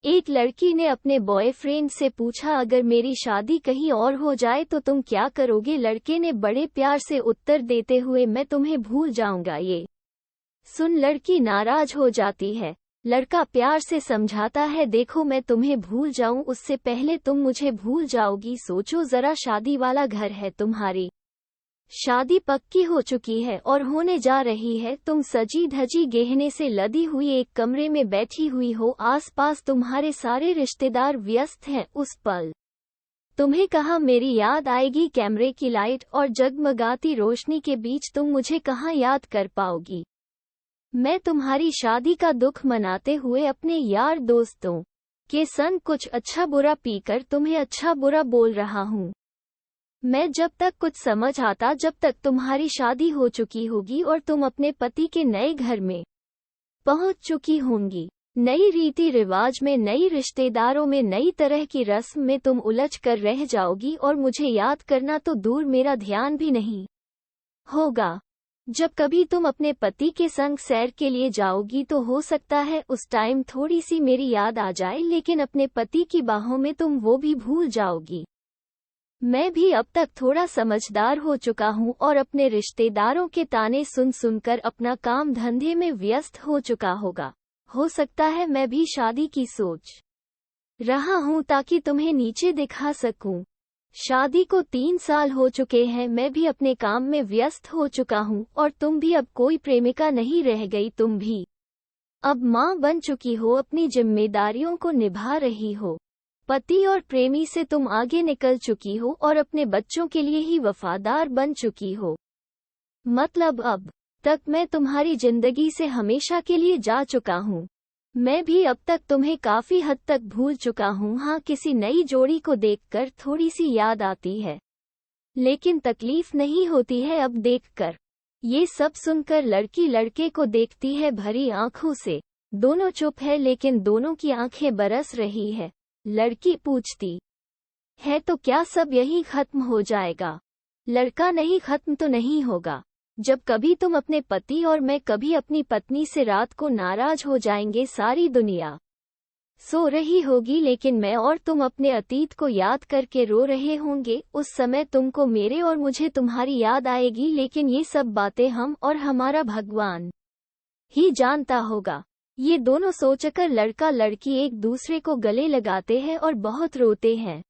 एक लड़की ने अपने बॉयफ्रेंड से पूछा, अगर मेरी शादी कहीं और हो जाए तो तुम क्या करोगे? लड़के ने बड़े प्यार से उत्तर देते हुए, मैं तुम्हें भूल जाऊंगा। ये सुन लड़की नाराज हो जाती है। लड़का प्यार से समझाता है, देखो मैं तुम्हें भूल जाऊं उससे पहले तुम मुझे भूल जाओगी। सोचो जरा, शादी वाला घर है, तुम्हारी शादी पक्की हो चुकी है और होने जा रही है। तुम सजी धजी गहने से लदी हुई एक कमरे में बैठी हुई हो, आसपास तुम्हारे सारे रिश्तेदार व्यस्त हैं। उस पल तुम्हें कहाँ मेरी याद आएगी? कैमरे की लाइट और जगमगाती रोशनी के बीच तुम मुझे कहाँ याद कर पाओगी? मैं तुम्हारी शादी का दुख मनाते हुए अपने यार दोस्तों के संग कुछ अच्छा बुरा पीकर तुम्हें अच्छा बुरा बोल रहा हूँ। मैं जब तक कुछ समझ आता, जब तक तुम्हारी शादी हो चुकी होगी और तुम अपने पति के नए घर में पहुंच चुकी होंगी। नई रीति रिवाज में, नई रिश्तेदारों में, नई तरह की रस्म में तुम उलझ कर रह जाओगी और मुझे याद करना तो दूर, मेरा ध्यान भी नहीं होगा। जब कभी तुम अपने पति के संग सैर के लिए जाओगी तो हो सकता है उस टाइम थोड़ी सी मेरी याद आ जाए, लेकिन अपने पति की बाहों में तुम वो भी भूल जाओगी। मैं भी अब तक थोड़ा समझदार हो चुका हूँ और अपने रिश्तेदारों के ताने सुन सुनकर अपना काम धंधे में व्यस्त हो चुका होगा। हो सकता है मैं भी शादी की सोच रहा हूँ ताकि तुम्हें नीचे दिखा सकूं। शादी को 3 साल हो चुके हैं, मैं भी अपने काम में व्यस्त हो चुका हूँ और तुम भी अब कोई प्रेमिका नहीं रह गई। तुम भी अब माँ बन चुकी हो, अपनी जिम्मेदारियों को निभा रही हो। पति और प्रेमी से तुम आगे निकल चुकी हो और अपने बच्चों के लिए ही वफादार बन चुकी हो। मतलब अब तक मैं तुम्हारी जिंदगी से हमेशा के लिए जा चुका हूँ। मैं भी अब तक तुम्हें काफी हद तक भूल चुका हूँ। हाँ, किसी नई जोड़ी को देखकर थोड़ी सी याद आती है, लेकिन तकलीफ नहीं होती है अब देखकर। ये सब सुनकर लड़की लड़के को देखती है भरी आंखों से। दोनों चुप है, लेकिन दोनों की आंखें बरस रही है। लड़की पूछती है, तो क्या सब यहीं खत्म हो जाएगा? लड़का, नहीं, खत्म तो नहीं होगा। जब कभी तुम अपने पति और मैं कभी अपनी पत्नी से रात को नाराज हो जाएंगे, सारी दुनिया सो रही होगी, लेकिन मैं और तुम अपने अतीत को याद करके रो रहे होंगे। उस समय तुमको मेरे और मुझे तुम्हारी याद आएगी, लेकिन ये सब बातें हम और हमारा भगवान ही जानता होगा। ये दोनों सोचकर लड़का लड़की एक दूसरे को गले लगाते हैं और बहुत रोते हैं।